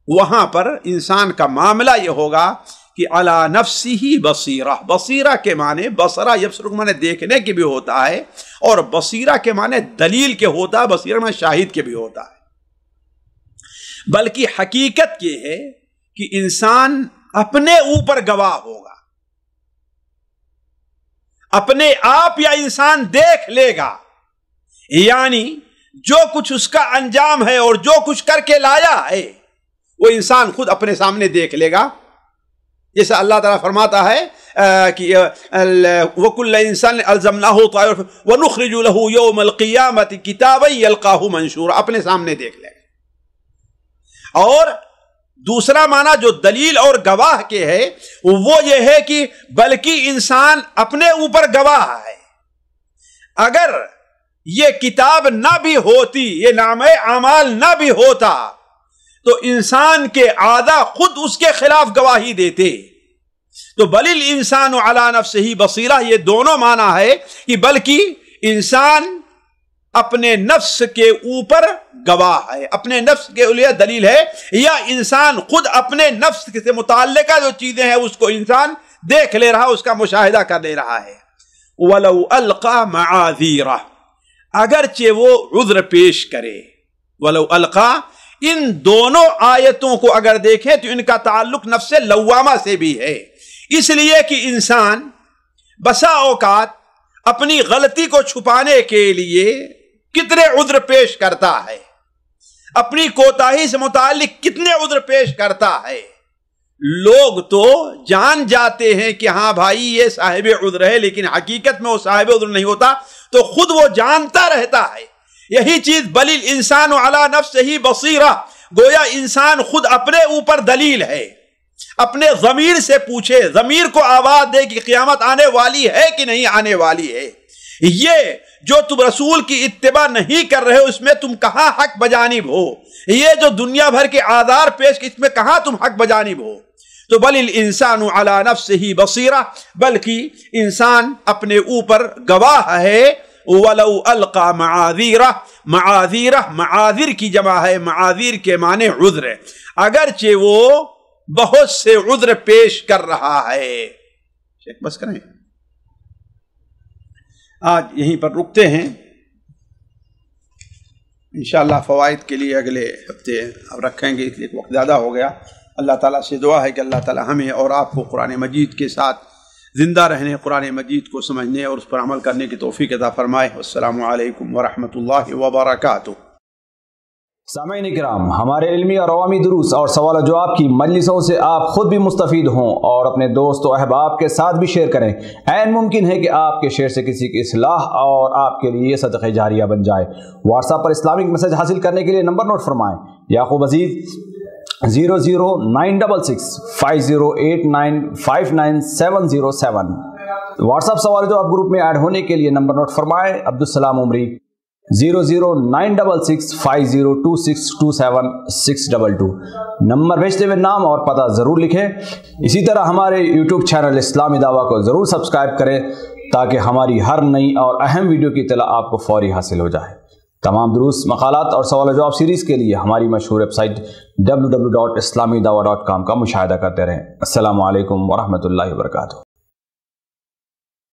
وہاں پر انسان کا معاملہ یہ ہوگا کہ علی نفسہ بصیرہ، بصیرہ کے معنی بصرہ یبصر کے معنی دیکھنے کے بھی ہوتا ہے، اور بصیرہ کے معنی دلیل کے ہوتا ہے، بصیرہ میں شاہد کے بھی ہوتا ہے۔ بلکہ حقیقت یہ ہے کہ انسان اپنے اوپر گواہ ہوگا، اپنے آپ یا انسان دیکھ لے گا، یعنی جو کچھ اس کا انجام ہے اور جو کچھ کر کے لایا ہے وہ انسان خود اپنے سامنے دیکھ لے گا۔ جیسے اللہ تعالیٰ فرماتا ہے کہ وَكُلَّ إِنسَانٍ أَلْزَمْنَاهُ طَائِرَهُ وَنُخْرِجُ لَهُ يَوْمَ الْقِيَامَةِ كِتَابًا يَلْقَاهُ مَنشُورًا، اپنے سامنے دیکھ لے گا۔ اور دوسرا معنی جو دلیل اور گواہ کے ہے وہ یہ ہے کہ بلکہ انسان اپنے اوپر گواہ ہے۔ اگر یہ کتاب نہ بھی ہوتی، یہ نامہ اعمال نہ بھی ہوتا، تو انسان کے اعضاء خود اس کے خلاف گواہی دیتے۔ تو بل الانسان علی نفسہ بصیرہ، یہ دونوں معنی ہے کہ بلکہ انسان اپنے نفس کے اوپر گواہ ہے، اپنے نفس کے لیے دلیل ہے، یا انسان خود اپنے نفس سے متعلقہ جو چیزیں ہیں اس کو انسان دیکھ لے رہا، اس کا مشاہدہ کر لے رہا ہے۔ وَلَوْ أَلْقَى مَعَاذِيرَهُ، اگرچہ وہ عذر پیش کرے۔ وَلَوْ أَلْقَى، ان دونوں آیتوں کو اگر دیکھیں تو ان کا تعلق نفس لوامہ سے بھی ہے، اس لیے کہ انسان بسا اوقات اپنی غلطی کو چھپانے کے لیے کتنے عذر پیش کرتا ہے، اپنی کوتاہی سے متعلق کتنے عذر پیش کرتا ہے۔ لوگ تو جان جاتے ہیں کہ ہاں بھائی یہ صاحب عذر ہے، لیکن حقیقت میں وہ صاحب عذر نہیں ہوتا، تو خود وہ جانتا رہتا ہے۔ یہی چیز بل الانسان علی نفسہ بصیرہ، گویا انسان خود اپنے اوپر دلیل ہے۔ اپنے ضمیر سے پوچھے، ضمیر کو آواز دے کہ قیامت آنے والی ہے کہ نہیں آنے والی ہے۔ یہ جو تم رسول کی اتباع نہیں کر رہے ہو اس میں تم کہاں حق بجانب ہو؟ یہ جو دنیا بھر کے آزار پیش اس میں کہاں تم حق بجانب ہو؟ تو بل الانسان علی نفسہ بصیرہ، بلکہ انسان اپنے اوپر گواہ ہے۔ ولو القى معاذیرہ، معاذیرہ معاذر کی جمع ہے، معاذیر کے معنی عذر، اگرچہ وہ بہت سے عذر پیش کر رہا ہے۔ شیخ بس کریں، آج یہیں پر رکتے ہیں، انشاءاللہ فوائد کے لیے اگلے ہفتے اب رکھیں گے، اس لیے وقت زیادہ ہو گیا۔ اللہ تعالیٰ سے دعا ہے کہ اللہ تعالیٰ ہمیں اور آپ کو قرآن مجید کے ساتھ زندہ رہنے، قرآن مجید کو سمجھنے اور اس پر عمل کرنے کی توفیق عطا فرمائے۔ السلام علیکم ورحمۃ اللہ وبرکاتہ۔ سامعین کرام، ہمارے علمی اور عوامی دروس اور سوال و جواب کی مجلسوں سے آپ خود بھی مستفید ہوں اور اپنے دوست و احباب کے ساتھ بھی شیئر کریں۔ عین ممکن ہے کہ آپ کے شیئر سے کسی کی اصلاح اور آپ کے لیے صدقہ جاریہ بن جائے۔ واٹس ایپ پر اسلامک میسج حاصل کرنے کے لیے نمبر نوٹ فرمائیں: یعقوب عزیز 00966 5089 59707۔ واٹس ایپ سوال جواب گروپ میں ایڈ ہونے کے لیے نمبر نوٹ فرمائیں: عبدالسلام عمری 00966 502627 نمبر بھیجتے ہوئے نام اور پتہ ضرور لکھیں۔ اسی طرح ہمارے یوٹیوب چینل اسلامی دعویٰ کو ضرور سبسکرائب کریں تاکہ ہماری ہر نئی اور اہم ویڈیو کی اطلاع آپ کو فوری حاصل ہو جائے۔ تمام دروس، مقالات اور سوال و جواب سیریز کے لیے ہماری مشہور ویب سائٹ www.islamidawah.com کا مشاہدہ کرتے رہیں۔ السلام علیکم ورحمۃ اللہ وبرکاتہ۔